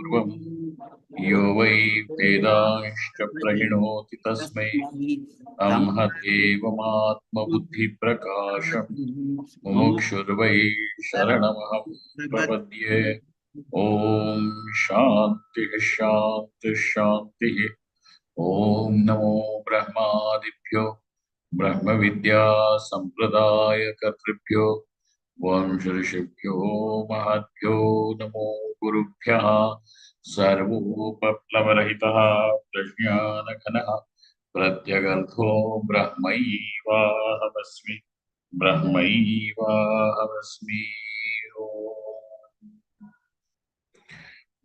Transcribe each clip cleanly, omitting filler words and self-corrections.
पूर्वम् यो वै वेदांश्च प्रहिणोति तस्मै देवमात्मबुद्धिप्रकाशम् मुमुक्षुर्वै शरणमहं प्रपद्ये। ॐ शान्तिः शान्तिः शान्तिः। ॐ नमो ब्रह्मादिभ्यो ब्रह्मविद्या सम्प्रदायकर्तृभ्यो वंशऋषिभ्यो महद्भ्यो नमो गुरुभ्यः। सर्वोपप्लवरहितः प्रज्ञानघनः प्रत्यगर्थो ब्रह्मैवाहमस्मि ब्रह्मैवाहमस्मि।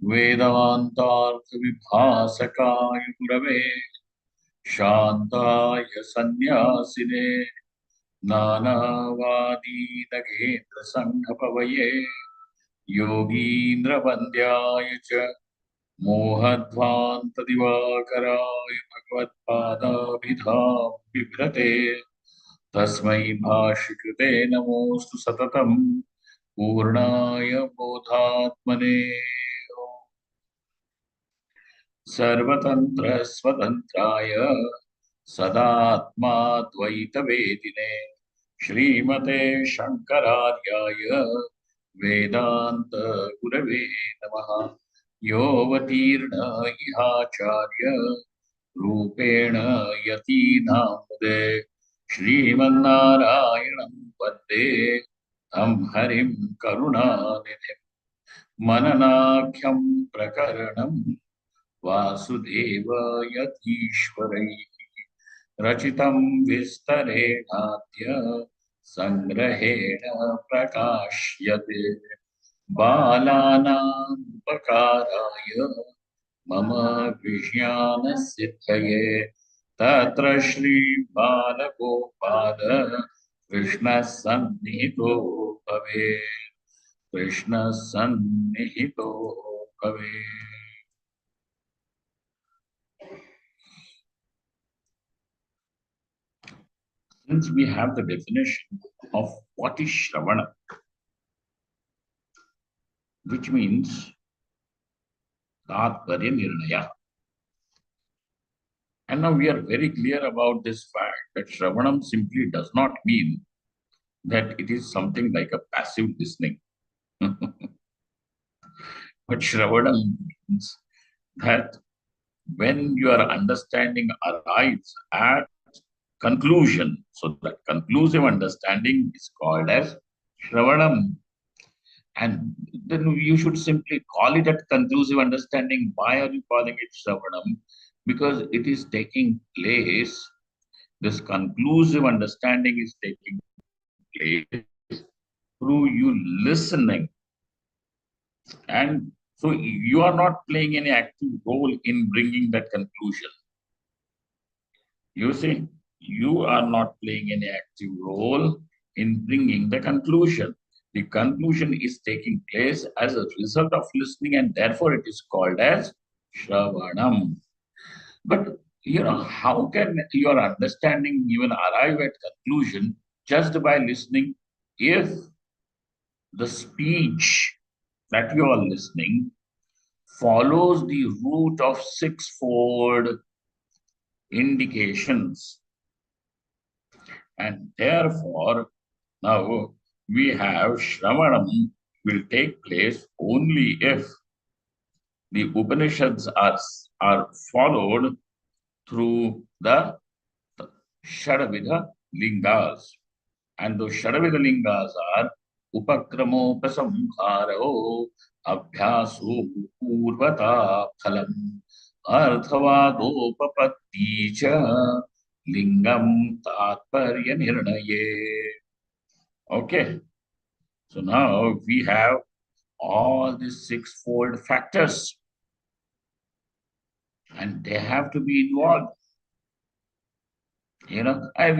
वेदान्तार्थविभासकाय गुरवे शान्ताय सन्न्यासिने नानावादीनगेन्द्रसङ्घपवये योगीन्द्रवन्द्याय च मोहध्वान्तदिवाकराय भगवत्पादाभिधां बिभ्रते तस्मै भाष्यकृते नमोऽस्तु सततं पूर्णाय बोधात्मने। सर्वतन्त्र स्वतन्त्राय सदात्माद्वैतवेदिने श्रीमते शंकरार्याय वेदांत गुरवे नमः। योऽवतीर्ण इहाचार्य रूपेण यतीनामुदे श्रीमन्नारायणं वन्दे तं हरिं करुणानिधिं। मननाख्यं प्रकरणम् वासुदेवयतीश्वरैः रचितं विस्तरेणाद्य संग्रहेण प्रकाश्यते। बालानामुपकाराय मम विज्ञानसिद्धये तत्र श्रीबालगोपाल कृष्णः सन्निहितो भवेत् कृष्णः सन्निहितो भवेत्। Since we have the definition of what is Shravana, which means Tatparya Nirnaya, and now we are very clear about this fact that Shravanam simply does not mean that it is something like a passive listening. But Shravanam means that when your understanding arrives at conclusion, so that conclusive understanding is called as Shravanam. And then you should simply call it a conclusive understanding. Why are you calling it Shravanam? Because it is taking place, this conclusive understanding is taking place through you listening. And so you are not playing any active role in bringing that conclusion. You see, you are not playing any active role in bringing the conclusion. The conclusion is taking place as a result of listening, and therefore it is called as Shravanam. But how can your understanding even arrive at conclusion just by listening if the speech that you are listening follows the route of sixfold indications? And therefore, now we have Shravanam will take place only if the Upanishads are followed through the Shadavidha Lingas. And those Shadavidha Lingas are Upakramopasamharo Abhyaso Purvata Phalam Arthavadopapatti cha Lingam Tatparya Nirnaye. Okay. So now we have all these sixfold factors, and they have to be involved. We know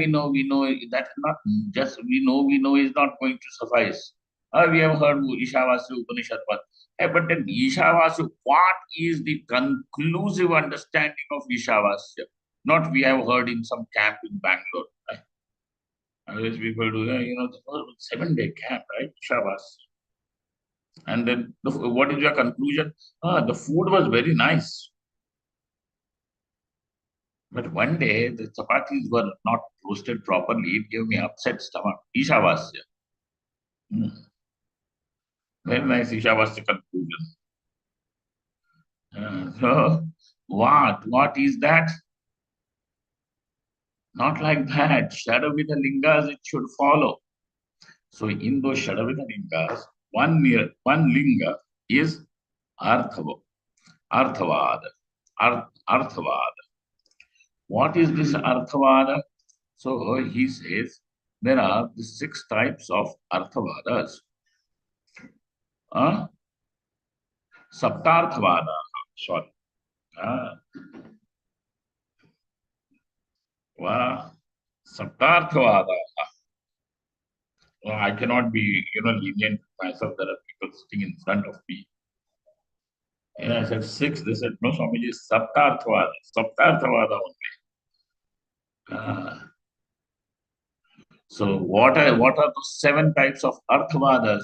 that not just we know is not going to suffice. We have heard Ishavasya Upanishad, but then Ishavasya, what is the conclusive understanding of Ishavasya? Not we have heard in some camp in Bangalore. Right? Always people do, the 7-day camp, right? Ishavasya. And then what is your conclusion? The food was very nice. But one day the chapatis were not roasted properly. It gave me upset stomach. Ishavasya. Hmm. Very nice Ishavasya conclusion. So, what is that? Not like that. Shadavida lingas it should follow. So in those Shadavida lingas, one linga is Arthava, Arthavada. Arthavada. What is this Arthavada? So he says there are the six types of Arthavadas. Uh, Saptarthavada. Sorry. Uh, Saptarthavada. I cannot be, lenient with myself. There are people sitting in front of me. And I said six. They said, no, Swamiji, Saptarthavada. Saptarthavada only. So what are the seven types of Arthavadas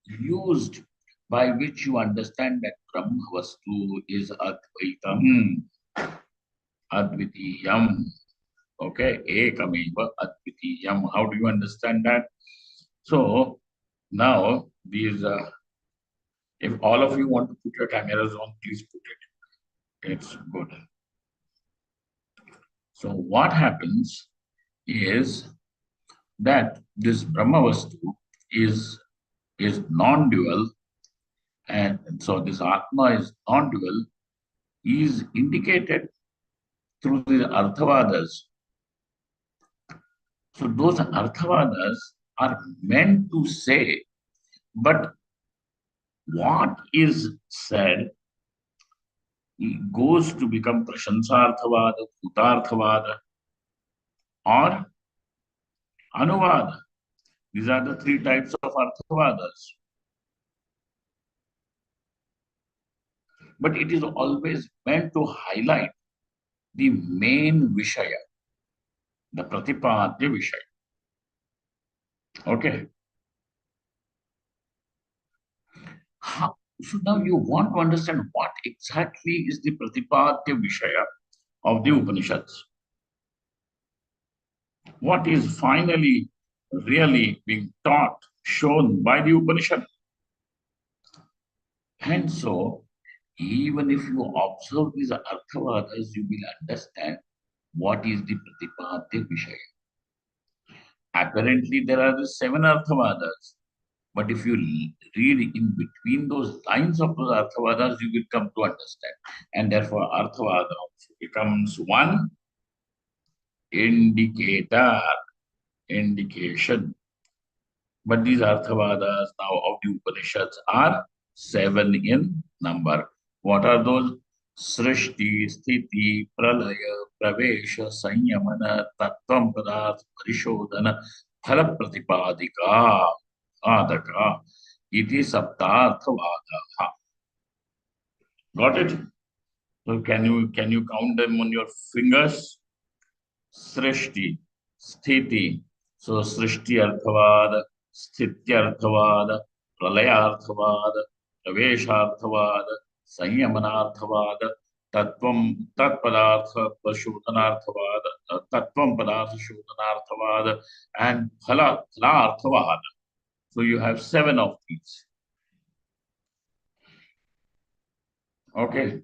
used by which you understand that Brahmavastu is Advaitam, Advitiyam. Okay, Ekameva Advitiyam. How do you understand that? So now these, if all of you want to put your cameras on, please put it. It's good. So what happens is that this Brahmavastu is non-dual, and so this Atma is non-dual, is indicated through the Arthavadas. So those Arthavadas are meant to say, but what is said goes to become Prashansarthavada, Bhutarthavada, or Anuvada. These are the three types of Arthavadas. But it is always meant to highlight the main Vishaya, the Pratipadya Vishaya. Okay. So now you want to understand what exactly is the Pratipadya Vishaya of the Upanishads. What is finally really being taught, shown by the Upanishad. And so, even if you observe these Arthavadas, you will understand what is the Pratipadya Vishaya. Apparently, there are the seven Arthavadas. But if you read in between those lines of those Arthavadas, you will come to understand. And therefore, Arthavada also becomes one indicator, indication. But these Arthavadas now of the Upanishads are seven in number. What are those? Srishti, Sthiti, Pralaya, Pravesha, Sanyamana, Tattvam Padartha, Parishodhana, Phala Pratipadika, Adaka, Iti Saptarthavadaha. Got it? So can you count them on your fingers? Srishti, Sthiti. So Srishti Arthavada, Sthitya Pralaya Arthavada, Pravesharthavada, Sanyamanarthavada, Tatpadartha Pashodanarthavada, Tattvam Padartha Shodanarthavada, and Phala Arthavada. So you have seven of these. Okay.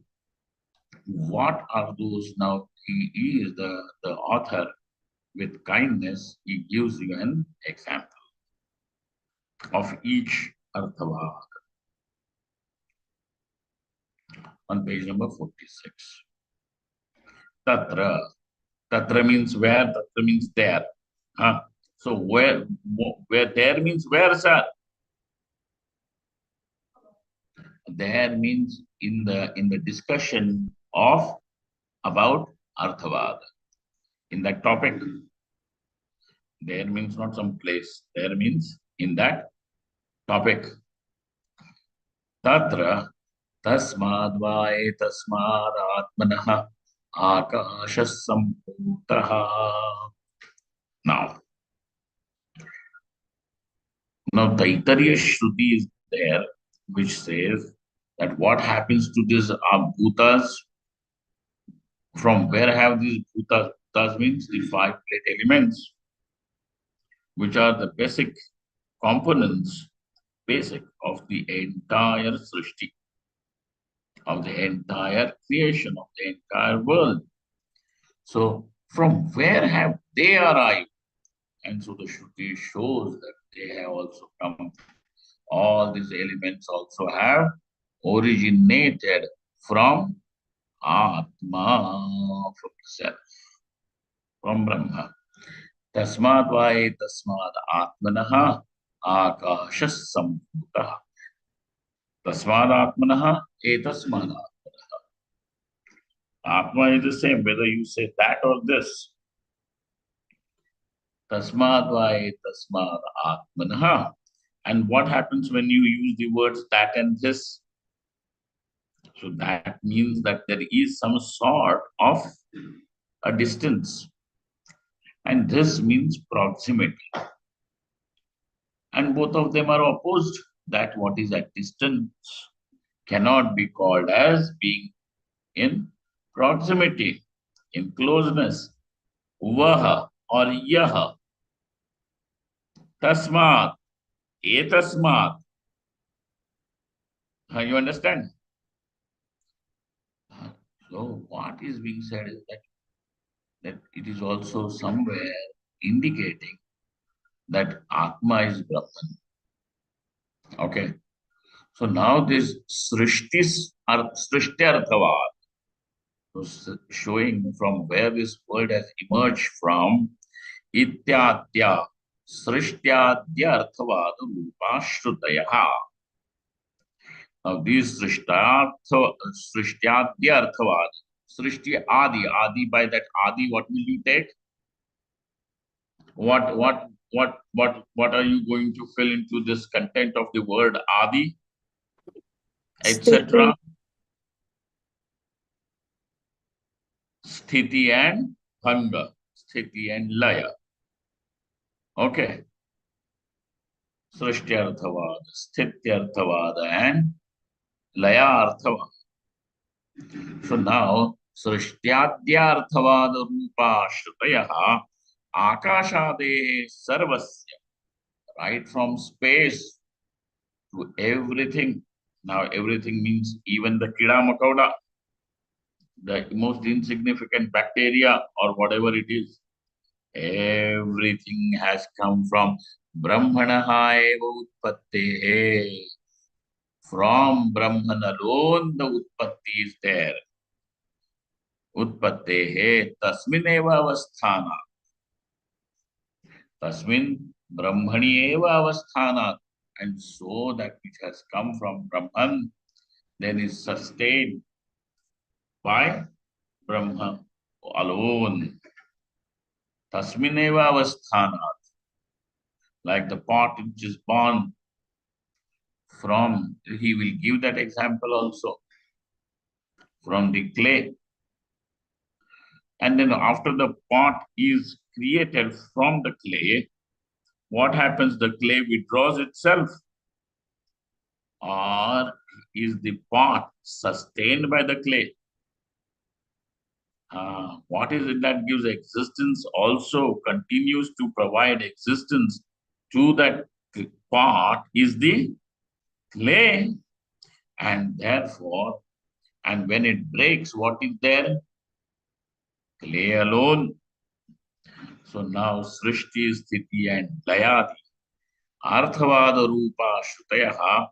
What are those now? He is the author. With kindness, he gives you an example of each Arthavad on page number 46. Tatra. Tatra means where, Tatra means there. Huh? So where there means where, sir? There means in the discussion of about Arthavad. In that topic, there means not some place. There means in that topic. Tatra tasmadvaye tasmadatmanah akashas samputaha. Now Taittiriya Shruti is there which says that what happens to these bhutas, from where have these bhutas? Bhutas means the five plate elements, which are the basic components, basic of the entire srishti, of the entire creation, of the entire world. So, from where have they arrived? And so the Shruti shows that they have also come. All these elements also have originated from Atma, from self, from Brahma. Tasmad vai tasmad atmanaha akashas sambhutah. Tasmad atmanaha etasmad. Atma is the same, whether you say that or this. Tasmad vai tasmad atmanaha. And what happens when you use the words that and this? So that means that there is some sort of a distance. And this means proximity. And both of them are opposed. That what is at distance cannot be called as being in proximity, in closeness. Vaha or yaha. Tasmat, etasmat. You understand? So what is being said is that it is also somewhere indicating that Atma is Brahman. Okay. So now this Srishtyarthavad, so showing from where this word has emerged from, Ityadya Srishtyadhyarthavad Rupashrutayaha. Now these Srishtyadhyarthavad, Srishti Adi, by that Adi, what will you take? What are you going to fill into this content of the word Adi, etc.? Sthiti and Bhanga, Sthiti and Laya. Okay. Srishtyarthavad, Sthityarthavad, and Layarthavad. So now, Srishtyadhyarthavad Rupa Shrutayaha Akashadehe Sarvasya, right from space to everything. Now, everything means even the Kida Makauda, the most insignificant bacteria or whatever it is. Everything has come from Brahmanaha eva utpattehe. From Brahman alone, the utpatti is there. Utpattehe tasmin eva avasthana. Tasmin Brahmani eva avasthana. And so that which has come from Brahman then is sustained by Brahma alone. Tasmin eva avasthana. Like the pot which is born from, he will give that example also, from the clay. And then after the pot is created from the clay, what happens? The clay withdraws itself, or is the pot sustained by the clay? What is it that gives existence also continues to provide existence to that pot is the clay. And therefore, and when it breaks, what is there? Clay alone. So now Srishti, Sthiti and Layadi, Arthavada Rupa Shrutayaha,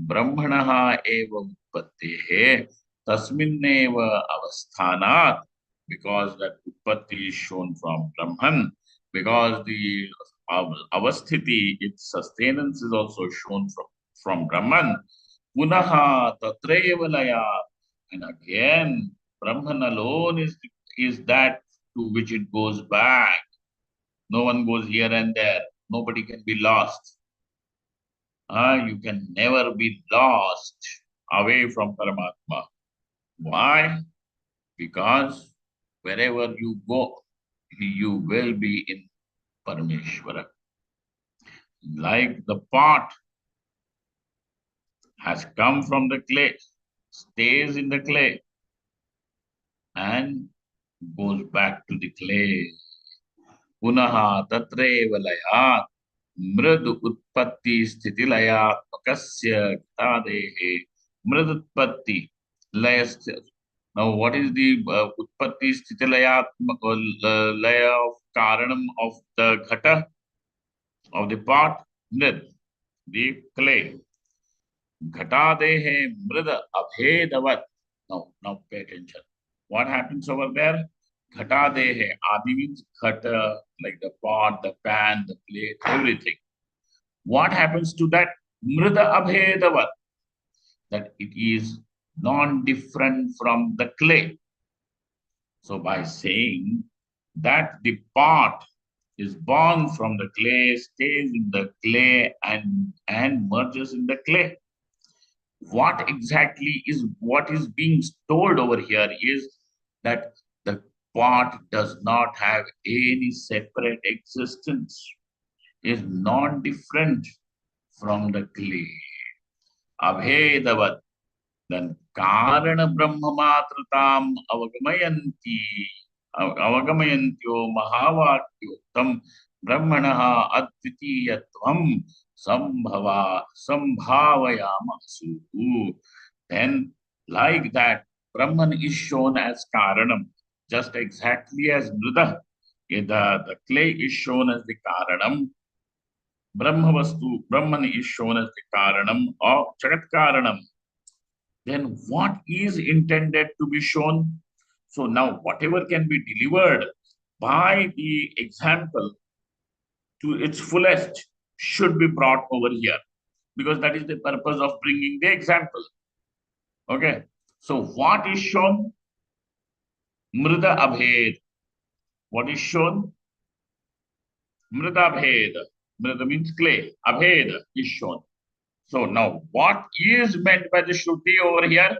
Brahmanaha eva Utpattehe, Tasminneva Avasthanat, because that Utpatti is shown from Brahman, because the Avasthiti, its sustenance is also shown from Brahman. Punaha Tatreva Laya, and again, Brahman alone is that to which it goes back. No one goes here and there. Nobody can be lost. You can never be lost away from Paramatma. Why? Because wherever you go, you will be in Parameshwara. Like the pot has come from the clay, stays in the clay, and goes back to the clay. Punaha tatreva layat mridu utpatti sthiti layatmakasya gitadehe mridutpatti layas. Now, what is the utpatti sthiti laya of karanam of the ghata, of the pot? Mrid, the clay. Ghatadehe mrida abhedavat. Now pay attention. What happens over there? Ghatadehe. Adi means ghata, like the pot, the pan, the plate, everything. What happens to that? Mrida abhedavat. That it is non-different from the clay. So by saying that the pot is born from the clay, stays in the clay, and merges in the clay. What is being told over here is that the pot does not have any separate existence, is non-different from the clay. Abhedavat. Then Karana Brahmamatratam Avagamayantyo Mahavakyuktam Brahmanaha Advitiyatvam Sambhavayamasu. Then, like that, Brahman is shown as Karanam, just exactly as Mrida. The clay is shown as the Karanam. Brahman is shown as the Karanam of Jagat Karanam. Then what is intended to be shown? So now whatever can be delivered by the example to its fullest should be brought over here, because that is the purpose of bringing the example. Okay. So what is shown? Mrida abhed. What is shown? Mrida abhed. Mrida means clay. Abhed is shown. So now what is meant by the Shruti over here?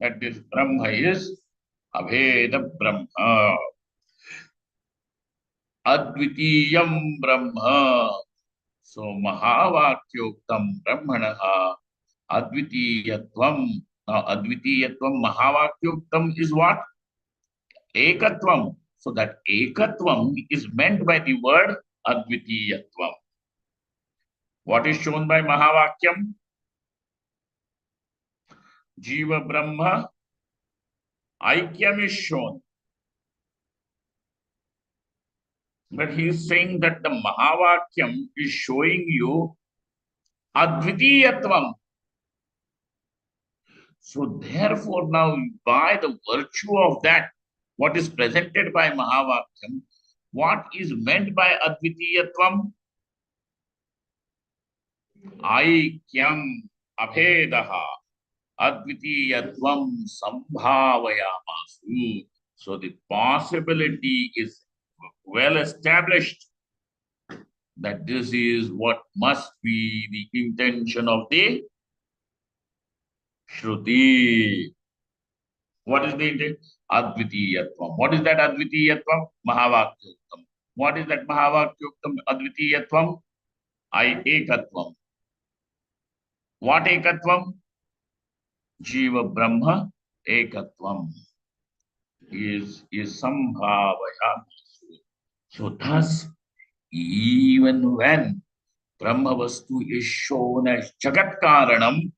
That this Brahma is Abheda Brahma. Advitiyam Brahma. So Mahavakyoktam Brahmanaha Advitiyatvam. Now Advitiyatvam Mahavakyoktam is what? Ekatvam. So that Ekatvam is meant by the word Advitiyatvam. What is shown by Mahavakyam? Jiva Brahma Aikyam is shown. But he is saying that the Mahavakyam is showing you Advitiyatvam. So therefore now, by the virtue of that, what is presented by Mahavakyam, what is meant by Advitiyatvam? Aikyam Abhedaha Advitiyatvam Sambhavayamasu. So the possibility is well established that this is what must be the intention of the Shruti. What is the intent? Advitiyatvam. What is that Advitiyatvam? Mahavakyuktam. What is that Mahavakyuktam Advitiyatvam? Ekatvam. What Ekatvam? Jiva Brahma Ekatvam is Sambhavaya. So thus, even when Brahmavastu is shown as Jagat Karanam,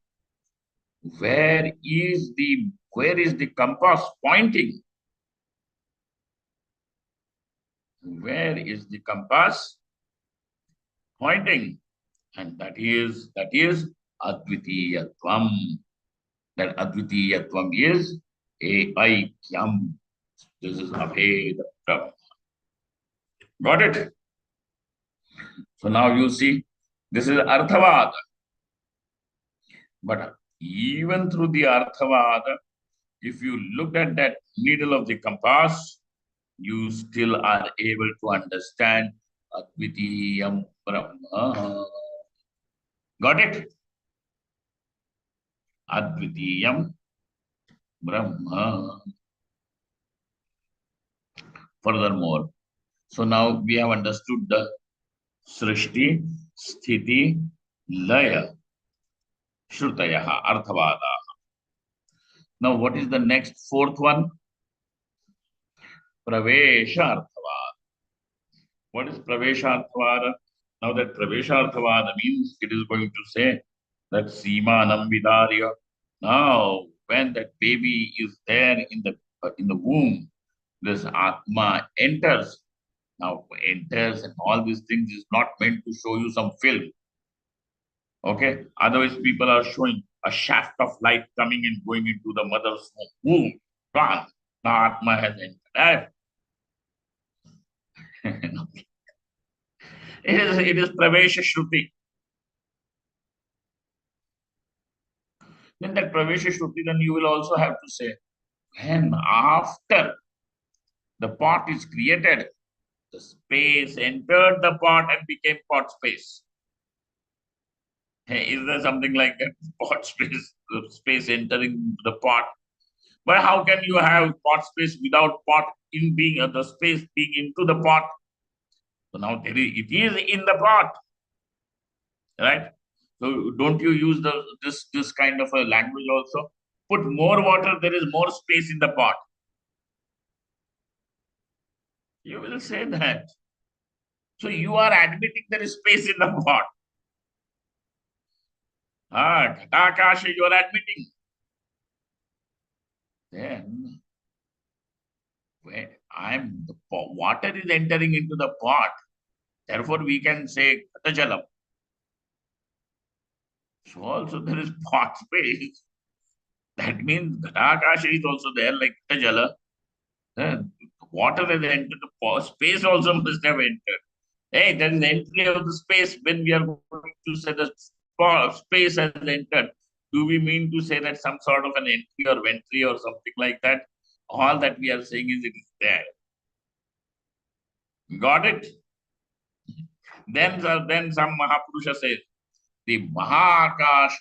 where is the compass pointing? Where is the compass pointing? And that is Advitiyatvam. That Advitiyatvam is Aikyam. This is Abheda Brahma. Got it? So now you see, this is Arthavada. But even through the Arthavada, if you look at that needle of the compass, you still are able to understand Advitiyam Brahma. Got it? Advitiyam Brahma. Furthermore, so now we have understood the Srishti, Sthiti, Laya. Shrutayaha, Arthavada. Now, what is the next fourth one? Pravesha Arthavada. What is Pravesha Arthavada? Now, that Pravesha Arthavada means it is going to say that Seemanam Vidarya. Now, when that baby is there in the womb, this Atma enters. Now, enters and all these things is not meant to show you some film. Okay. Otherwise, people are showing a shaft of light coming and going into the mother's womb. Gone. The Atma has entered. It is Pravesha Shruti. Then that Pravesha Shruti, then you will also have to say, when after the pot is created, the space entered the pot and became pot space. Hey, is there something like that? Pot space, the space entering the pot. But how can you have pot space without pot in being the space being into the pot? So now it is in the pot, right? So don't you use this kind of a language also? Put more water, there is more space in the pot. You will say that. So you are admitting there is space in the pot. Ghatakasha, you are admitting. Then when the water is entering into the pot, therefore we can say Ghatajalam. So also there is pot space. That means Ghatakasha is also there, like Jala. Water has entered the pot. Space also must have entered. Hey, there is entry of the space when we are going to say the space has entered. Do we mean to say that some sort of an entry or ventry or something like that? All that we are saying is it is there. Got it? Then some Mahapurusha says, the Mahakash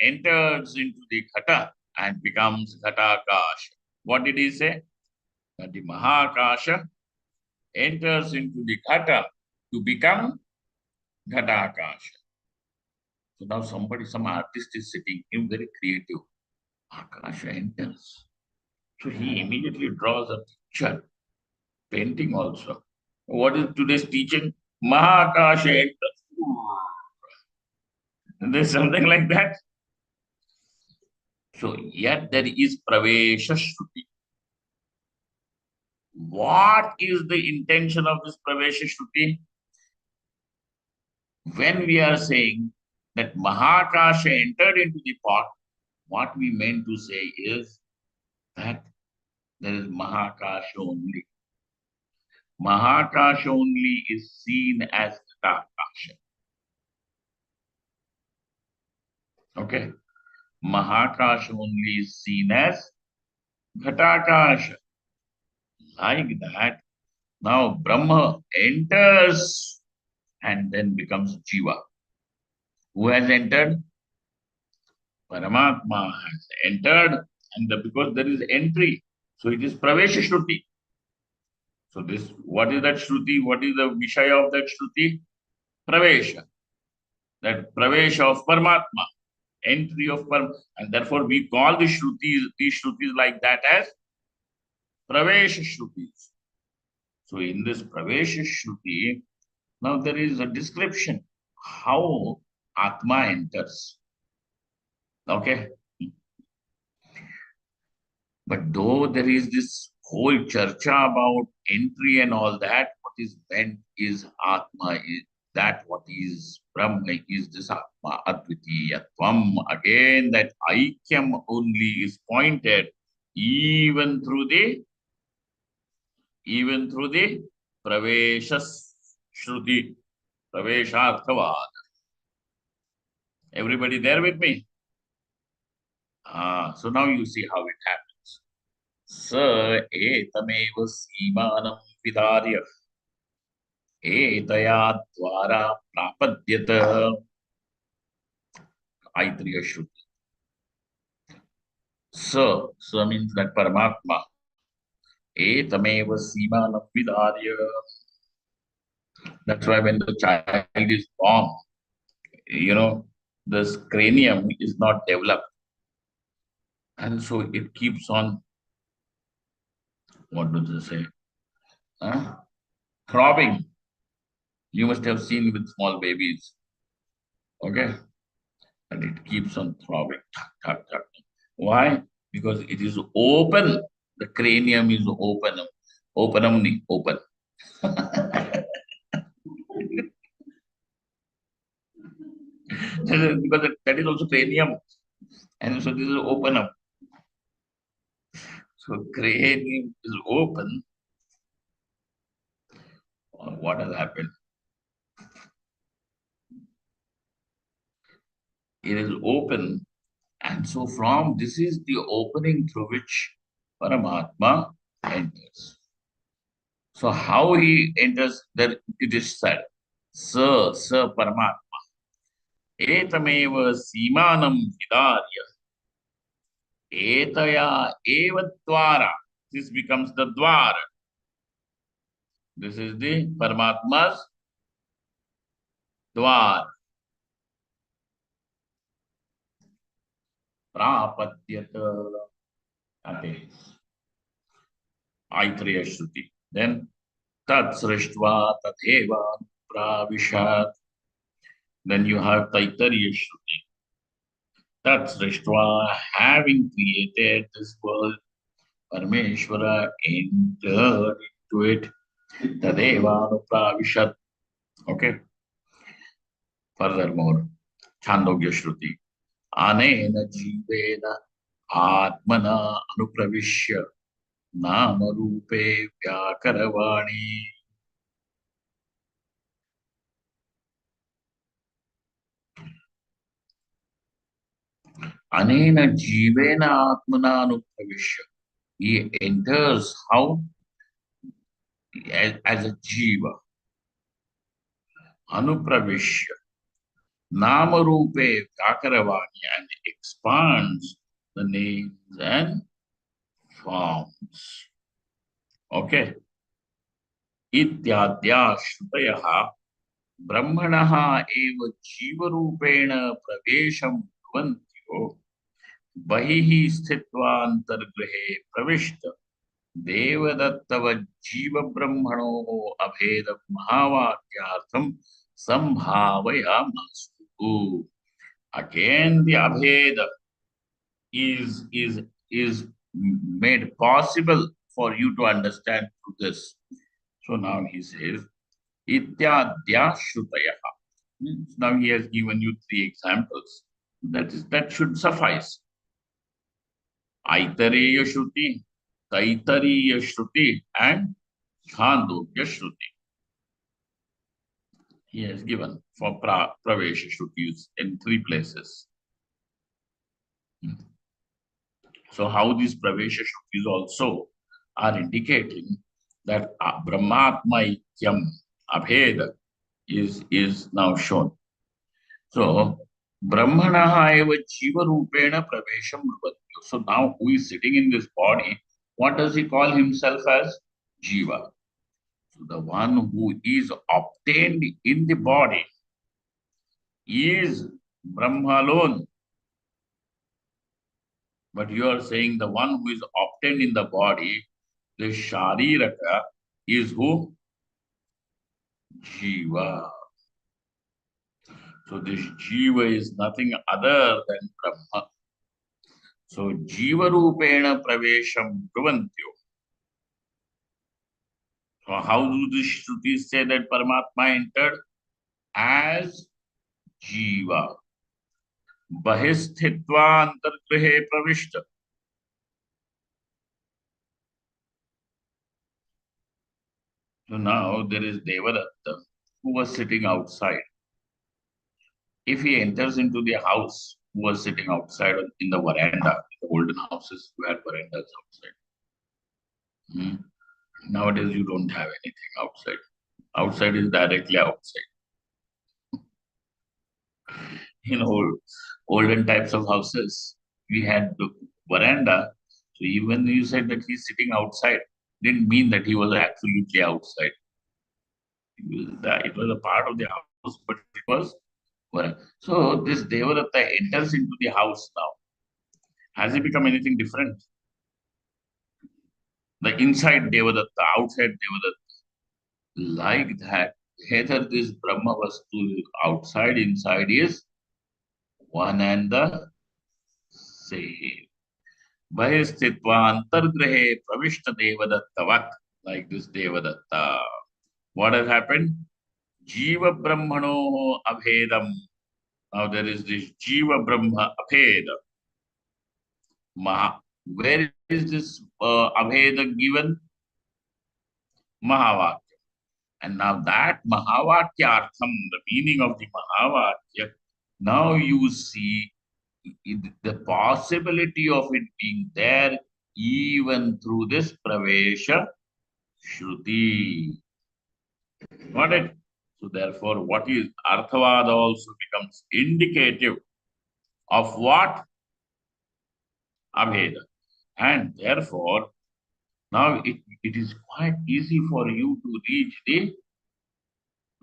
enters into the Ghata and becomes Ghatakash. What did he say? That the Mahakasha enters into the Ghata to become Ghatakash. So now some artist is sitting, him very creative. Akasha enters. So he immediately draws a picture, painting also. What is today's teaching? Mahakasha enters. There's something like that. So yet there is Pravesha Shruti. What is the intention of this Pravesha Shruti? When we are saying that Mahakasha entered into the pot, what we meant to say is that there is Mahakasha only. Mahakasha only is seen as Ghatakasha. Okay? Mahakasha only is seen as Ghatakasha. Like that, now Brahma enters and then becomes Jiva. Who has entered? Paramatma has entered, and because there is entry, so it is Pravesha Shruti. So this, what is that Shruti? What is the Vishaya of that Shruti? Pravesha. That Pravesha of Paramatma, entry of Param, and therefore we call these Shrutis like that as Pravesha Shrutis. So in this Pravesha Shruti, now there is a description how Atma enters. Okay. But though there is this whole charcha about entry and all that, what is meant is Atma, is that what is Brahma is this Atma, Advitiyatvam. Again, that Aikyam only is pointed even through the Pravesha Shruti, Pravesharthavad. Everybody there with me? So now you see how it happens. Sa etamev seemanam vidarya etaya dvara prapadyata. Aitriya Shruti. Sa means that Paramatma. Etamev seemanam vidarya. That's why when the child is born, you know, this cranium is not developed. And so it keeps on, what does it say? Huh? Throbbing. You must have seen with small babies. Okay? And it keeps on throbbing. Tuck, tuck, tuck. Why? Because it is open. The cranium is open. Open. Because that is also cranium. And so this is open up. So cranium is open. What has happened? It is open. And so from this is the opening through which Paramatma enters. So how he enters, that it is said, Sa Paramatma. Etameva Simanam Vidarya. Etaya Eva Dwara. This becomes the Dwara. This is the Paramatma's Dwara. Prapadyata. Okay. Aitreya Shruti. Then Tat Srishtva Tatheva Pravishat. Then you have Taittiriya Shruti. Tat Srishtva, having created this world, Parameshwara entered into it. Tadeva Pravishat. Okay. Furthermore, Chandogya Shruti. Anena Jivena Atmana Anupravishya Nama Rupe Vyakaravani. Anena Jivena Atmana Anupravishya. He enters how? As a Jiva. Anupravishya. Namarupe Vyakaravani, and expands the names and forms. Okay. Ityadya Shrutayaha Brahmanaha eva Jivarupena Pravesham Bhavantyo Bahihi Sthitva Antargrihe Pravishta Devadattava Jiva Brahmano Abheda Mahavakyartham Sambhavaya Mastu. Again, the Abheda is made possible for you to understand through this. So now he says, Ityadya Shrutayaha. Now he has given you three examples. That should suffice. Aitareya Shruti, Taitariya Shruti, and Chandogya Shruti. He has given for Pravesha Shrutis in three places. So how these Pravesha Shrutis also are indicating that Brahmatma Ikyam Abheda is now shown. So Brahmanaha eva Jiva Rupena Pravesham Ruvatyo. So now who is sitting in this body, what does he call himself as? Jiva. So the one who is obtained in the body is Brahma alone. But you are saying the one who is obtained in the body, the Shariraka, is who? Jiva. So this Jiva is nothing other than Brahma. So Jiva Rupena Pravesham Bhavantyo. So how do the Shrutis say that Paramatma entered? As Jiva. Bahistitva Antargrihe Pravishta. So now there is Devadatta who was sitting outside. If he enters into the house, who was sitting outside in the veranda, the olden houses who had verandas outside. Hmm. Nowadays you don't have anything outside. Outside is directly outside. In olden types of houses, we had the veranda. So even you said that he's sitting outside, didn't mean that he was absolutely outside. It was a part of the house, but it was So this Devadatta enters into the house now. Has he become anything different? The inside Devadatta, outside Devadatta. Like that, whether this Brahma Vastu outside, inside is one and the same. Bahistitva antargrahe pravishta Devadattavat. Like this Devadatta. What has happened? Jiva Brahmano Abhedam. Now there is this Jiva Brahma Abheda. Where is this Abheda given? Mahavakya. And now that Mahavakya Artham, the meaning of the Mahavakya, now you see the possibility of it being there even through this Pravesha Shruti. Got it? So therefore, what is Arthavada also becomes indicative of what? Abheda. And therefore, now it is quite easy for you to reach the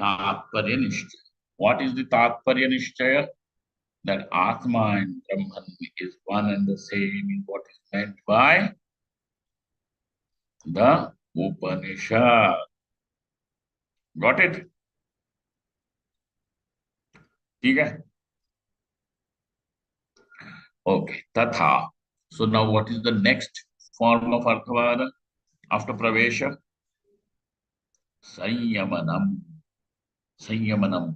Tatparya Nishchaya. What is the Tatparya Nishchaya? That Atma and Brahman is one and the same in what is meant by the Upanishad. Got it? Okay. Okay. Tatha. So now what is the next form of Arthavada after Pravesha? Sanyamanam. Sanyamanam.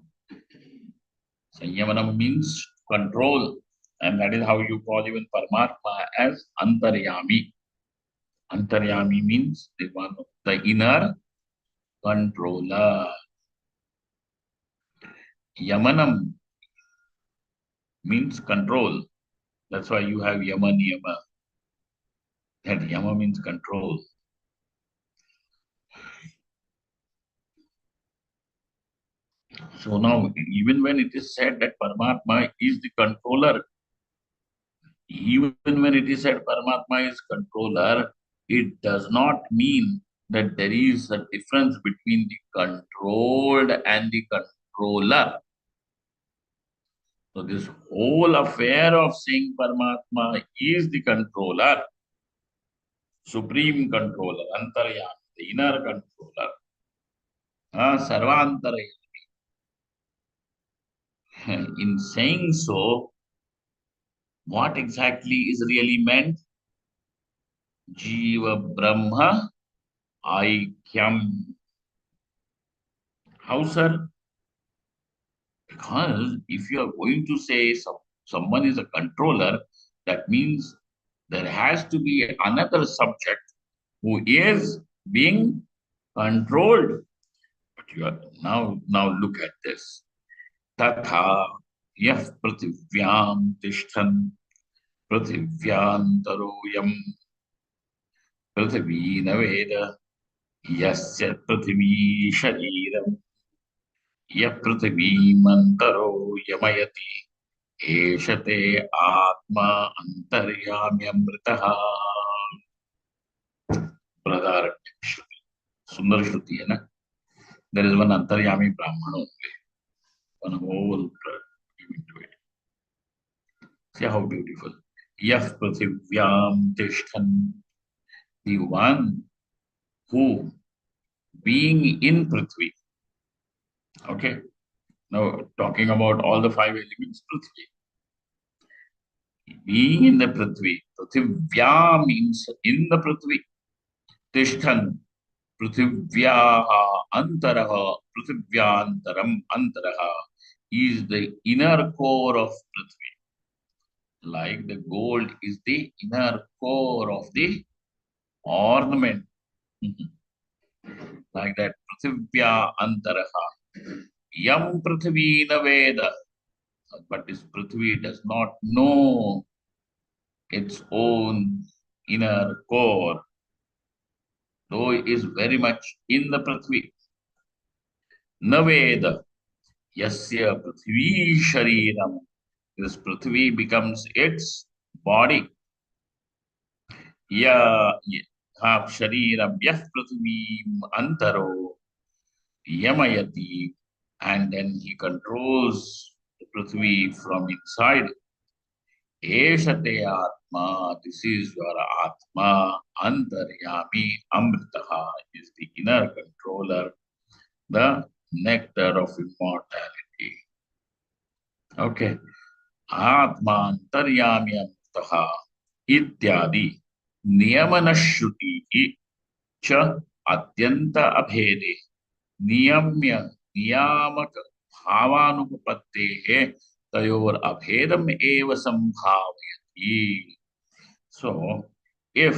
Sanyamanam means control. And that is how you call even Paramatma as Antaryami. Antaryami means the inner controller. Yamanam means control. That's why you have Yama Niyama. That Yama means control. So now, even when it is said that Paramatma is the controller, even when it is said Paramatma is controller, it does not mean that there is a difference between the controlled and the controller. So this whole affair of saying Paramatma is the controller, supreme controller, Antaryami, the inner controller, Sarvantarayami. In saying so, what exactly is really meant? Jiva Brahma Aikyam. How, sir? Because if you are going to say someone is a controller, that means there has to be another subject who is being controlled. But you are now look at this. Tatha yah prathivyam tishtan prathivyantaro prithvi naveda yasya prithvi shariram yah prithvimantaro yamayati एषते आत्मा अंतर्याम्यमृतः बृहदारण्यक श्रुति सुंदर श्रुति है ना there is one अंतर्यामी ब्राह्मण only one whole into it see how beautiful yah prithivyam tishtan the one who being in prithvi okay now talking about all the five elements prithvi being in the prithvi prithivya means in the prithvi tishtan पृथिव्याः अंतरः पृथिव्यांतरम अंतरः is the inner core of Prithvi. Like the gold is the inner core of the ornament. Like that, Prithivya antaraha. Yam Prithvi Naveda. But this Prithvi does not know its own inner core, though it is very much in the Prithvi. Naveda. Yasya Prithvi Shariram. This Prithvi becomes its body. Ya Shariram Yah Prithvim Antaro Yamayati. And then he controls the Prithvi from inside. Eshate Atma, this is your Atma. Antaryami Amritaha is the inner controller, the nectar of immortality. Okay. Atma Antaryami Amritaha ityadi niyamana shruti cha atyanta abhede niyamya niyamak bhavanupattehe tayor abhedam eva sambhavayati. So, if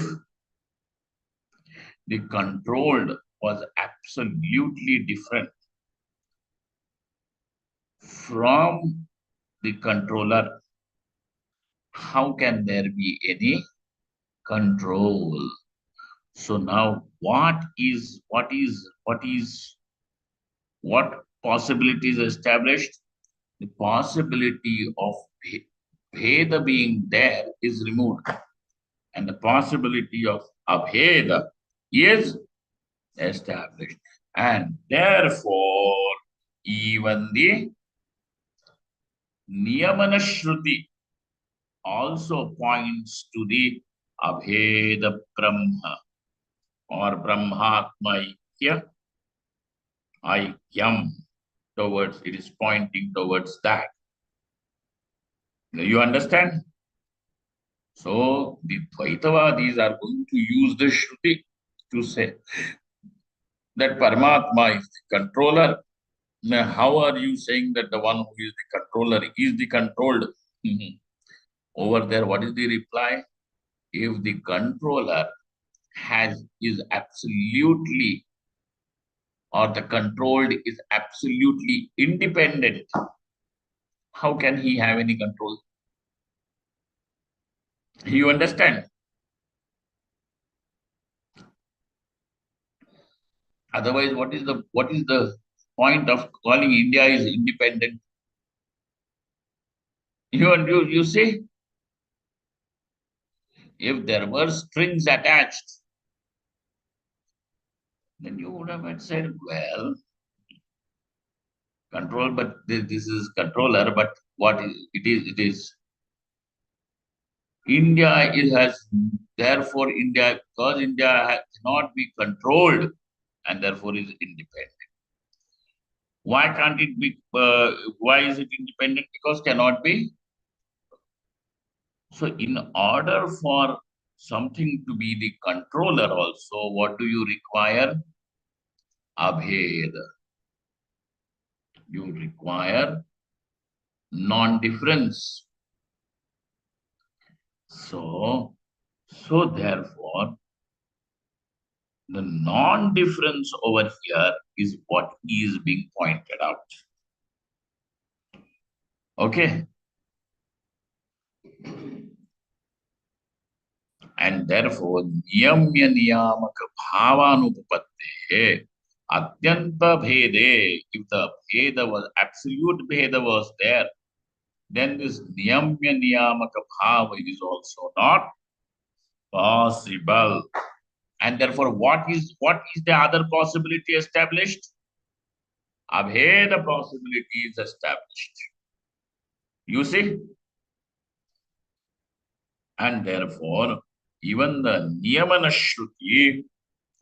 the controlled was absolutely different from the controller, how can there be any control? So now what possibility is established? The possibility of Bheda being there is removed, and the possibility of Abheda is established. And therefore, even the Niyamana Shruti also points to the Abheda Brahma or Brahmatma Aikyam, towards it is pointing towards that. You understand? So the Dvaitavadis are going to use the Shruti to say that Paramatma is the controller. Now, how are you saying that the one who is the controller is the controlled? Over there, what is the reply? If the controller is absolutely, or the controlled is absolutely independent, how can he have any control? You understand? Otherwise, what is the point of calling India is independent? You see, if there were strings attached, then you would have said, well, control, but this is controller, but what is it is it is India it has, therefore India, because India cannot be controlled and therefore is independent. Why can't it be? Why is it independent? Because cannot be. So, in order for something to be the controller, also, what do you require? Abheda. You require non-difference. So therefore, the non-difference over here is what is being pointed out. Okay? And therefore, niyamya niyamaka bhavanupatte atyanta bhede, if the bheda was, absolute bheda was there, then this niyamya niyamaka bhava is also not possible. And therefore, what is the other possibility established? Abheda possibility is established. You see? And therefore, even the Niyamana Shruti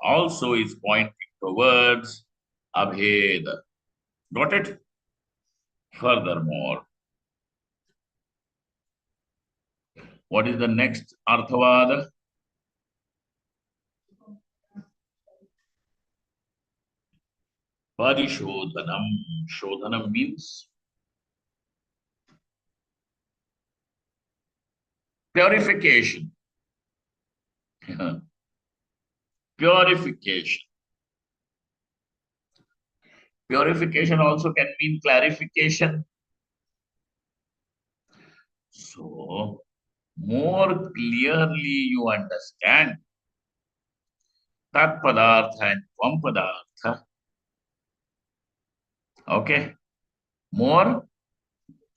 also is pointing towards Abheda. Got it? Furthermore, what is the next Arthavada? Parishodhanam. Shodhanam means purification. Purification. Purification also can mean clarification. So, more clearly you understand Tat Padartha and Tvam Padartha. Okay? More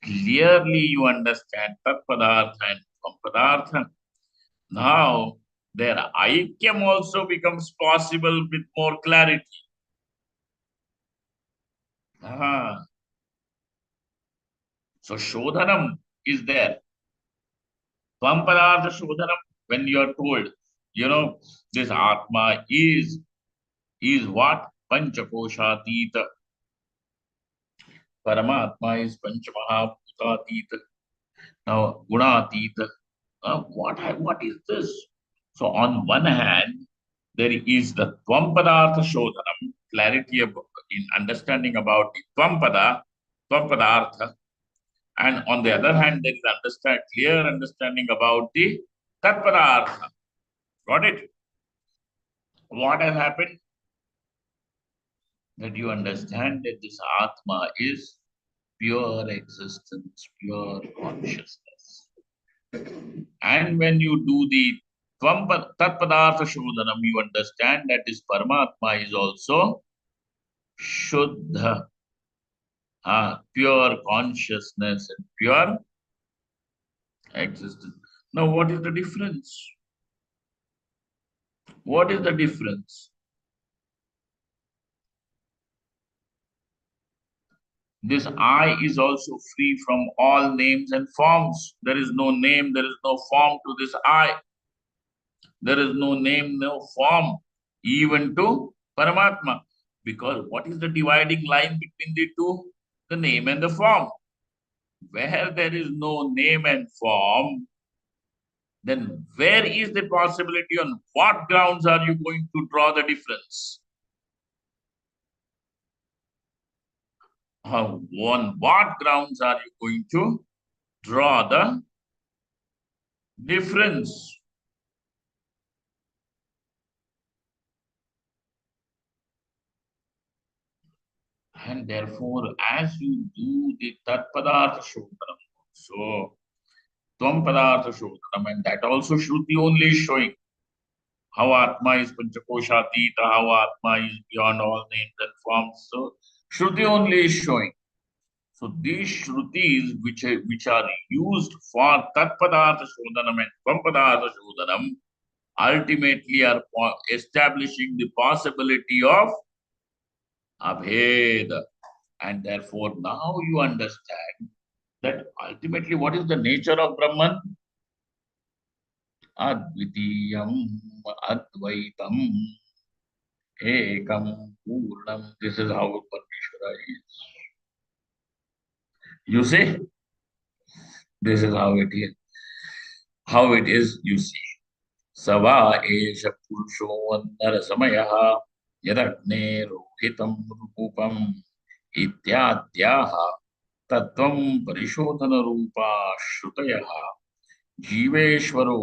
clearly you understand Tat Padartha and Tvam Padartha. Now, their Aikyam also becomes possible with more clarity. So Shodhanam is there. Tvam Padartha Shodhanam, when you are told, this Atma is what? Panchakoshatita. Paramatma is Panchamahabhutatita. Now, Gunatita. What is this? So, on one hand, there is the Tvampadartha Shodhanam, clarity in understanding about the Tvampadartha, and on the other hand, there is clear understanding about the Tatpadartha. Got it? What has happened? That you understand that this Atma is pure existence, pure consciousness. And when you do the Tatpadartha Shodhanam, you understand that this Paramatma is also Shuddha, pure consciousness and pure existence. Now, what is the difference? What is the difference? This I is also free from all names and forms. There is no name, there is no form to this I. There is no name, no form, even to Paramatma. Because what is the dividing line between the two? The name and the form. Where there is no name and form, then where is the possibility? On what grounds are you going to draw the difference? On what grounds are you going to draw the difference? And therefore, as you do the Tat Padartha Shodhanam, so Tvam Padartha Shodhanam, and that also Shruti only is showing how Atma is Panchakoshatita, how Atma is beyond all names and forms. So Shruti only is showing. So these Shrutis which are used for Tat Padartha Shodhanam and Tvam Padartha Shodhanam ultimately are establishing the possibility of Abhed. And therefore now you understand that ultimately what is the nature of Brahman? Advitiyam Advaitam Ekam Purnam. This is how Parmeshwara is. You see, this is how it is. How it is, you see. Sava Esha Purusho Narasamaya Yadakne Rohitam Rupam Ityadyaha Tattvam Parishodhana Rupa Shrutayaha जीवेश्वरो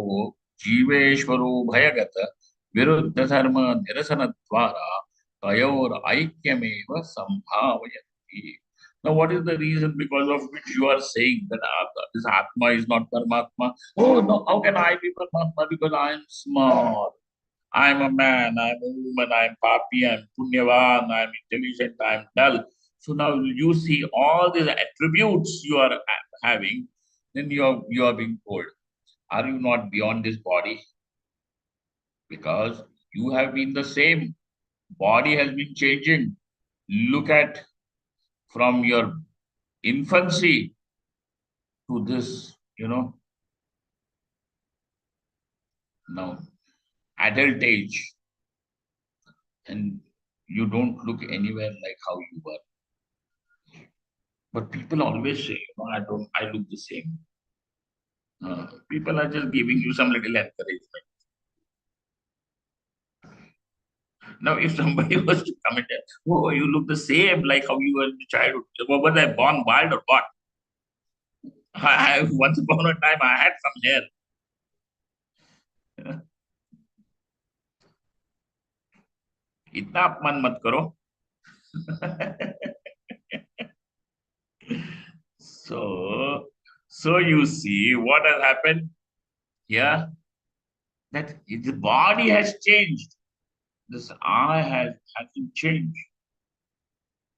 जीवेश्वरो भयगत विरुद्ध धर्म निरसन द्वारा तयोर ऐक्यमेव संभावयति. Now, what is the reason because of which you are saying that this Atma is not Paramatma? Oh no, how can I be Paramatma? Because I am small. I am a man, I am a woman, I am papi, I am punyavan, I am intelligent, I am dull. So now you see all these attributes you are having, then you are being told. Are you not beyond this body? Because you have been the same. Body has been changing. Look at from your infancy to this, now adult age. And you don't look anywhere like how you were. But people always say, I look the same. People are just giving you some little encouragement. Now, if somebody was to come and tell, oh, you look the same like how you were in childhood, was I born wild or what? Once upon a time, I had some hair. इतना अपमान मत करो. So you see what has happened here, that the body has changed. This I hasn't changed.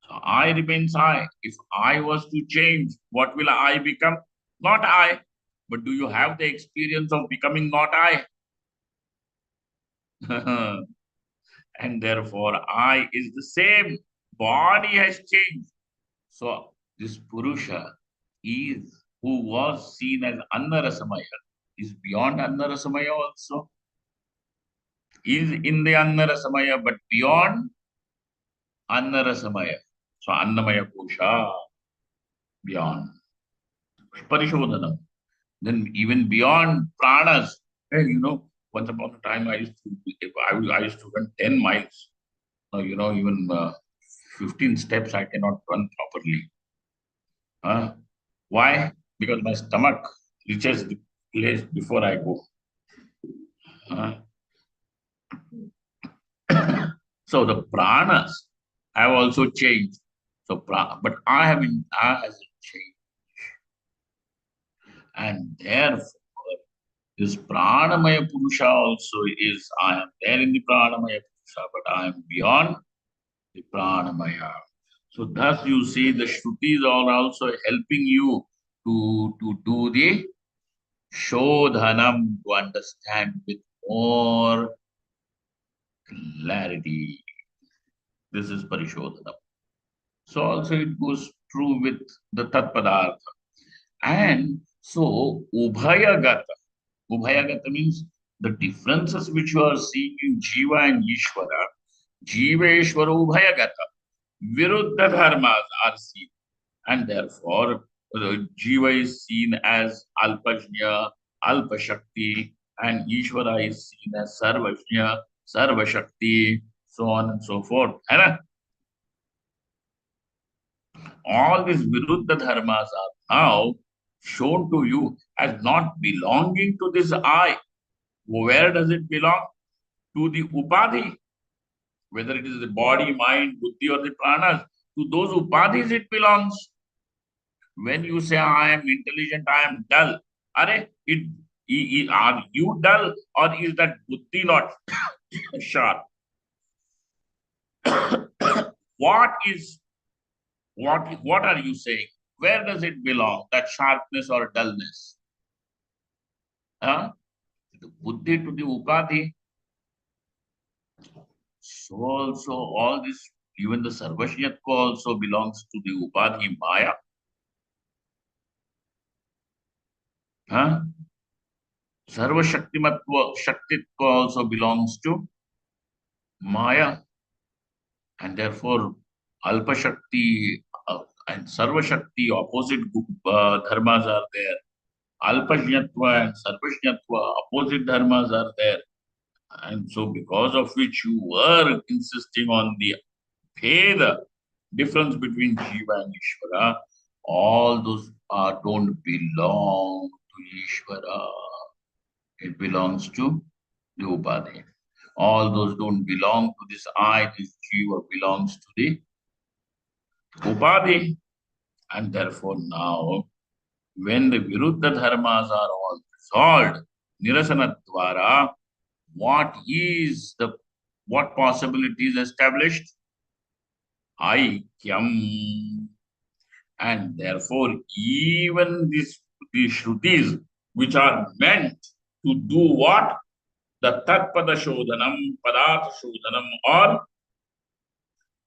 So I remains I. If I was to change, what will I become? Not I. But do you have the experience of becoming not I? And therefore, I is the same. Body has changed. So this Purusha is who was seen as Anna Rasamaya is beyond Anna Rasamaya also. Is in the Anna Rasamaya, but beyond Anna Rasamaya. So Annamaya Kosha, beyond. Parishodhanam. Then even beyond pranas. Hey, once upon a time I used to run 10 miles. Now, even 15 steps I cannot run properly. Why? Because my stomach reaches the place before I go. Uh, so the pranas have also changed. But I hasn't changed. And therefore, this Pranamaya Purusha also is, I am there in the Pranamaya Purusha, but I am beyond the Pranamaya. So thus you see the Shrutis are also helping you to do the Shodhanam, to understand with more clarity. This is Parishodhanam. So also it goes true with the Tat Padartha. And so Ubhayagata. Ubhayagata means the differences which you are seeing in Jiva and Ishvara, Jiva Ishvara Ubhayagata, Viruddha dharmas are seen. And therefore, Jiva is seen as Alpajna, Alpashakti, and Ishvara is seen as Sarvajna, Sarvashakti, so on and so forth. And all these Viruddha dharmas are now shown to you as not belonging to this I. Where does it belong? To the upadhi, whether it is the body, mind, buddhi, or the pranas. To those upadhis it belongs. When you say I am intelligent, I am dull, are you dull or is that buddhi not sharp? What is what are you saying? Where does it belong? That sharpness or dullness? Huh? The buddhi to the upadhi. So also all this, even the Sarvashnyatva also belongs to the Upadhi Maya. Huh? Sarvashaktimatva, Shaktitva also belongs to Maya. And therefore, Alpa Shakti and Sarva Shakti, opposite dharmas are there. Alpajñatva and Sarvajñatva, opposite dharmas are there. And so because of which you were insisting on the Veda, difference between Jiva and Ishvara, all those don't belong to Ishvara. It belongs to the Upadhi. All those don't belong to this I, this Jiva belongs to the Upadhi. And therefore now, when the Viruddha dharmas are all resolved, Nirasanattvara, what possibility is established? Aikyam. And therefore, even these Shrutis, which are meant to do what? The Tatpada Shodhanam, Padartha Shodhanam, or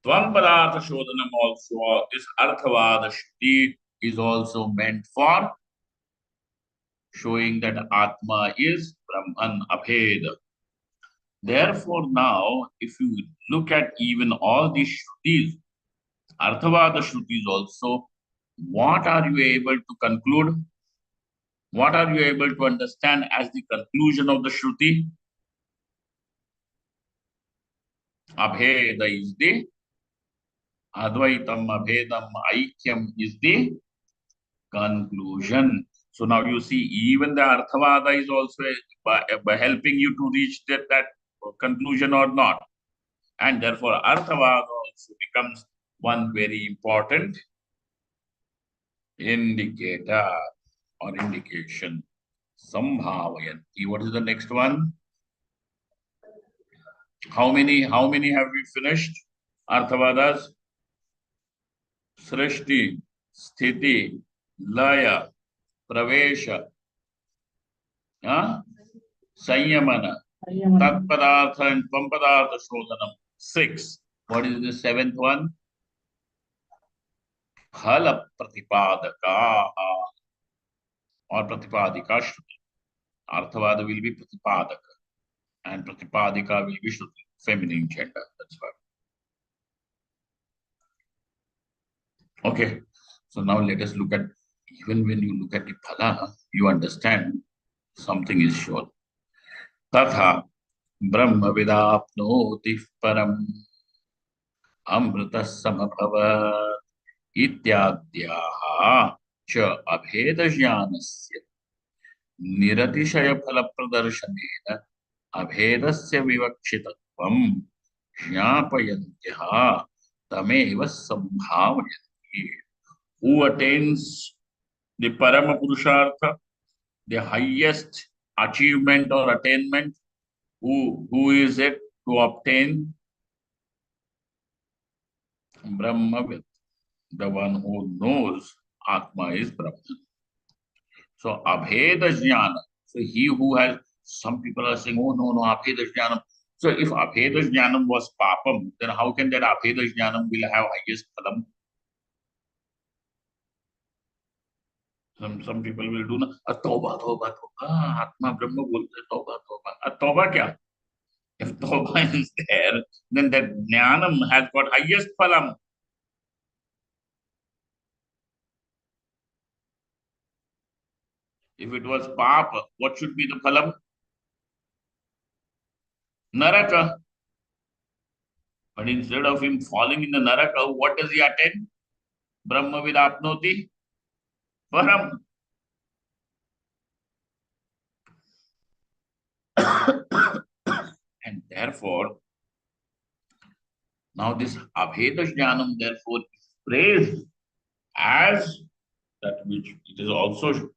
Tvam Padartha Shodhanam also, or this Arthavada Shruti is also meant for showing that Atma is Brahman Abheda. Therefore, now, if you look at even all these Shrutis, Arthavada Shrutis also, what are you able to conclude? What are you able to understand as the conclusion of the Shruti? Abheda is the Advaitam, Abhedam, Aikyam is the conclusion. So now you see, even the Arthavada is also by helping you to reach that conclusion or not. And therefore, Arthavada also becomes one very important indicator or indication. Sambhavayanti. What is the next one? How many have we finished? Arthavadas? Srishti, Sthiti, Laya, Pravesha, Sanyamana, Tat Padartha and Tvam Padartha Shodhanam. 6. What is the 7th one? फल प्रतिपादका or pratipadika shruti. Arthavada will be pratipadaka and pratipadika will be shruti, feminine gender. That's why. Okay. So now let us look at, even when you look at the phala, you understand something is sure. Tatha brahma vidapnoti param amrita samabhava इत्याद्याः च अभेदज्ञानस्य निरतिशयफलप्रदर्शनेन अभेदस्य विवक्षितत्वं ज्ञापयन्त्यः तमेव संभावयन्ति. Who attains the Parama Purushartha, the highest achievement or attainment? Who is it to obtain? Brahmavid, the one who knows Atma is Brahman. So Abheda Jnana. So he who has, some people are saying, oh no, Abheda Jnanam. So if Abheda Jnanam was Papam, then how can that Abheda Jnanam will have highest Palam? Some people will do na, Tauba, Tauba, Tauba, Atma Brahma bolte Tauba, Tauba. Tauba kya? If Tauba is there, then that Jnanam has got highest Palam. If it was Papa, what should be the Palam? Naraka. But instead of him falling in the Naraka, what does he attain? Brahma Vidapnoti Param. And therefore, now this Abheda Jnanam therefore is praised as that which it is also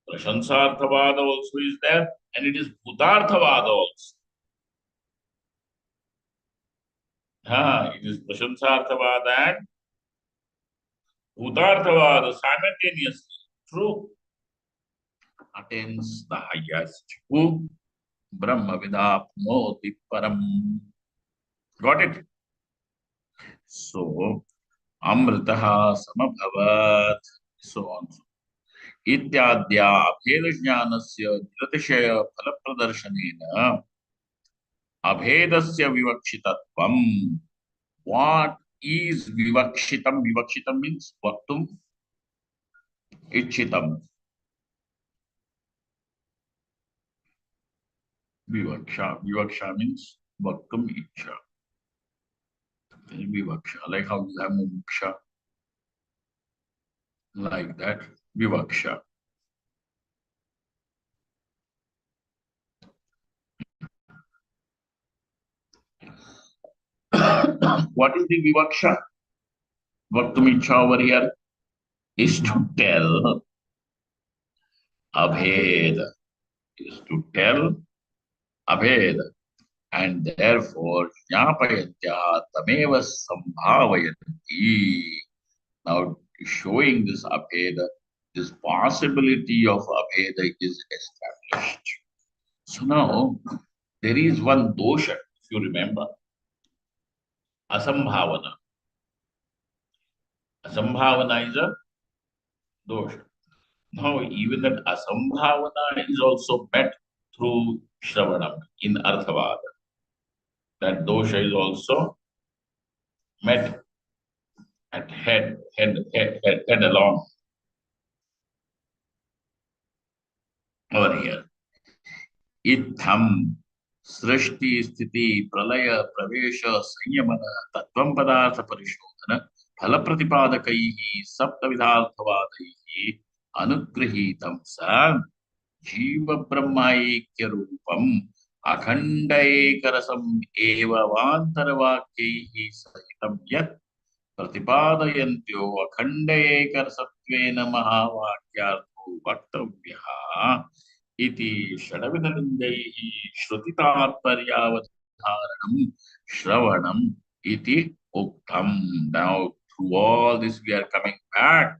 Prashansarthavada also is there, and it is Bhutarthavada also. It is Prashansarthavada and Bhutarthavada simultaneously. True. Attains the highest. Who? Brahma Vidapnoti Param. Got it? So, Amritaha Samabhavat, so on. इत्याद्या अभेदज्ञानस्य निरतिशय फलप्रदर्शनेन अभेदस्य विवक्षितत्वं. What is vivakshitam? Vivakshitam means vaktum ichitam. Vivaksha means vaktum icha. Vivaksha, like how you have mumuksha, like that. Vivaksha. What is the vivaksha? Vaktum icha over here is to tell abhed. Is to tell abhed. And therefore, jnapayatya tameva sambhavayanti. Now, showing this abheda, this possibility of abheda is established. So now, there is one dosha, if you remember, asambhavana. Asambhavana is a dosha. Now, even that asambhavana is also met through Shravanam in Arthavada. That dosha is also met at head along over here. Itham सृष्टि स्थिति प्रलय प्रवेश संयमन तत्वं पदार्थ परिशोधन फल प्रतिपादकैः सप्तविधार्थवादैः अनुगृहीतं स जीव ब्रह्मैक्य रूपम् अखंड एकरसम् एव वान्तरवाक्यैः सहितं यत् प्रतिपादयन्त्यो अखंड एकरसत्वेन महावाक्यार्थो वक्तव्यः इति षडविधलिङ्गैः श्रुतितात्पर्यावधारणं श्रवणम् इति uktam. Now, through all this, we are coming back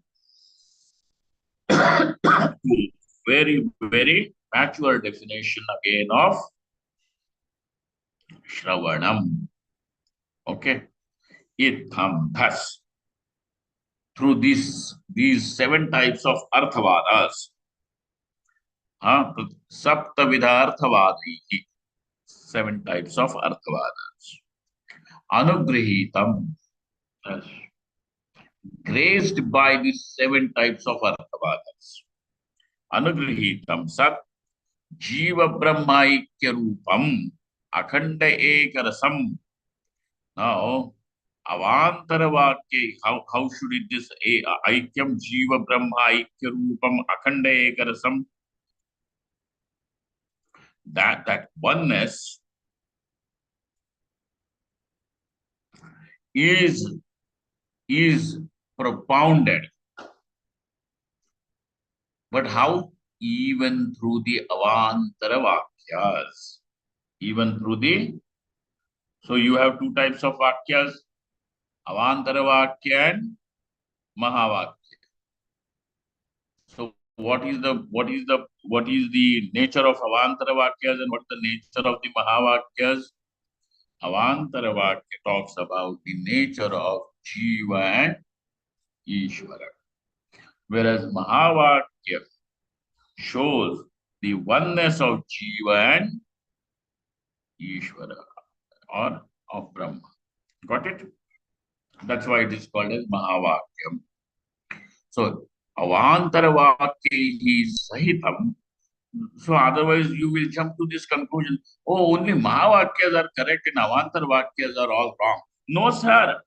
to very, very actual definition again of Shravanam. Okay. Itham, thus. through these 7 types of arthavadas. Saptavidha arthavadaihi. 7 types of arthavadas. Anugrahitam. Yes. Graced by these 7 types of arthavadas. Anugrahitam sat Jiva Brahmaikya Rupam Akhanda Ekarasam. Now, Avantara Vakya, how should it this Aikyam Jiva Brahmaikya Rupam Akhanda Ekarasam? That oneness is propounded. But how? Even through the Avantara Vakyas. Even through the. So you have 2 types of Vakyas, Avantara Vakya and Mahavakya. So what is the nature of Avantara Vakyas and what is the nature of the Mahavakyas? Avantara Vakya talks about the nature of Jiva and Ishvara. Whereas Mahavakya shows the oneness of Jiva and Ishvara or of Brahma. Got it? That's why it is called as Mahavakyam. So Avantara Vakya Sahitam. So otherwise you will jump to this conclusion, oh, only Mahavakyas are correct and Avantara Vakyas are all wrong. No, sir.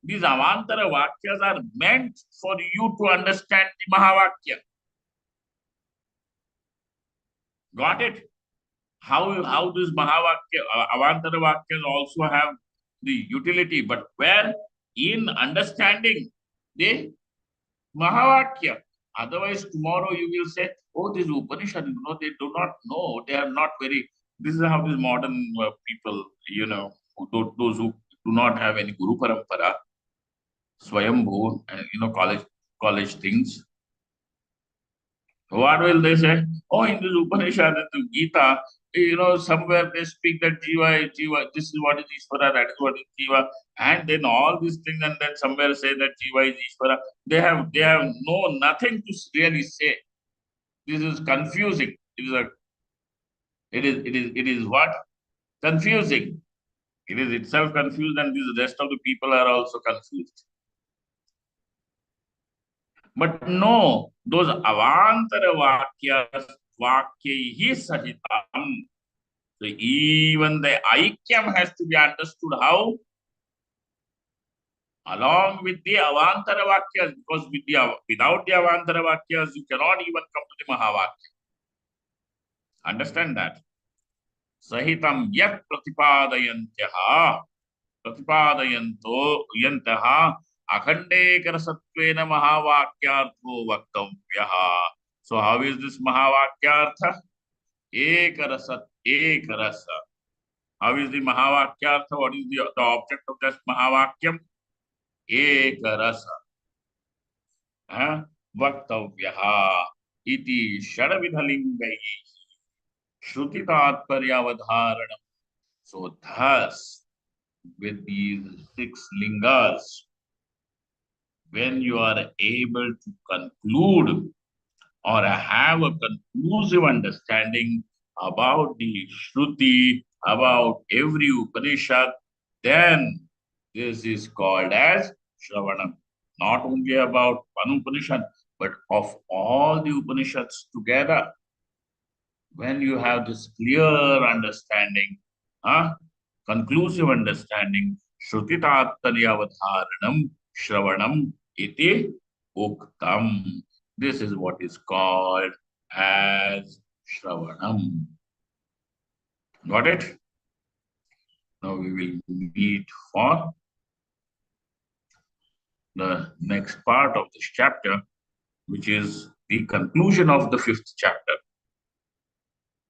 These Avantara Vakyas are meant for you to understand the Mahavakya. Got it? How this Mahavakya, Avantara Vakyas also have the utility, but where? In understanding the Mahavakya. Otherwise, tomorrow you will say, oh, this Upanishad, they do not know. They are not very. This is how these modern people, those who do not have any Guru Parampara, Swayambhu, college things. What will they say? Oh, in this Upanishad, in the Gita, somewhere they speak that Jiva, this is what is Ishvara, that is what is Jiva, and then all these things, and then somewhere say that Jiva is Ishvara. They have nothing to really say. This is confusing. It is what? Confusing. It is itself confused, and the rest of the people are also confused. But no, those Avantara Vakyaihi Sahitam. So even the Aikyam has to be understood how? Along with the Avantara Vakyas, because without the Avantara Vakyas, you cannot even come to the Mahavakya. Understand that? Sahitam yat Pratipadayantaha Akhandekara Satvena Mahavakyartho Vaktavyaha. So how is this Mahavakyartha? Ekarasa. How is the Mahavakyartha? What is the object of this Mahavakyam? Ekarasa. Vaktavyaha iti Shadavidhalingai Shruti Tatparyavadharanam. So thus, with these 6 lingas, when you are able to conclude or have a conclusive understanding about the Shruti, about every Upanishad, then this is called as Shravanam. Not only about one Upanishad, but of all the Upanishads together. When you have this clear understanding, conclusive understanding, Shruti Tatparyavadharanam Shravanam iti Uktam. This is what is called as Shravanam. Got it? Now we will meet for the next part of this chapter, which is the conclusion of the 5th chapter.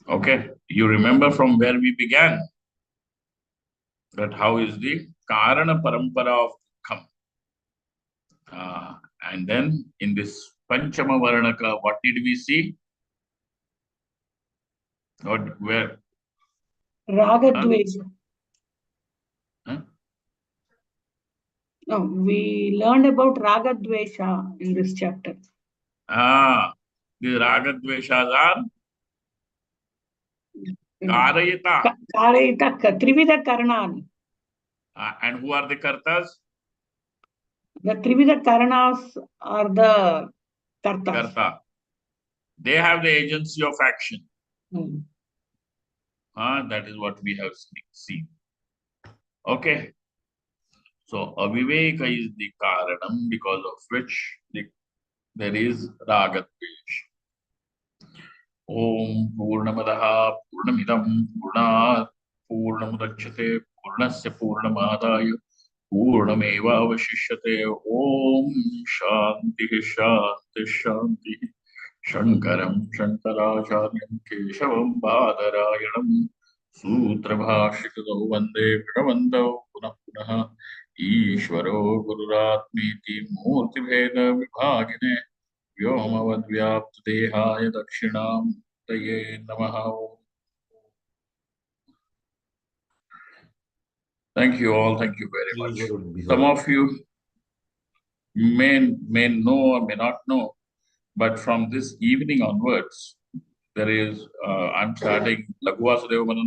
Okay, you remember from where we began? That how is the Karana Parampara of Dukkam. And then in this Panchama Varnaka, what did we see? Where? Ragadvesa. No, we learned about Raga Dvesha in this chapter. The Raga Dveshas are Karayita. Karayita Trivida Karnan. And who are the Kartas? The Trivida Karanas are the Kartas. Karta. They have the agency of action. That is what we have seen. Okay. So Aviveka is the Karanam because of which there is Ragatvesh. Om Purnamadaha Purnamidam Purnat Purnamudachyate Purnasya Purnamadaya Purnameva Avashishyate Om Shanti Shanti Shanti Shankaram Shankaracharyan Keshavam Badarayanam Sutrabhashitado Vande Pranavandau Punah Punah Ishvaro Gururatmiti Murtibheda Vibhagine Vyomavadvyaptadehaaya Dakshinamurtaye Namaha. Thank you all. Thank you very much. Some of you may know or may not know, but from this evening onwards, there is I'm starting Laghuvasudeva Mananam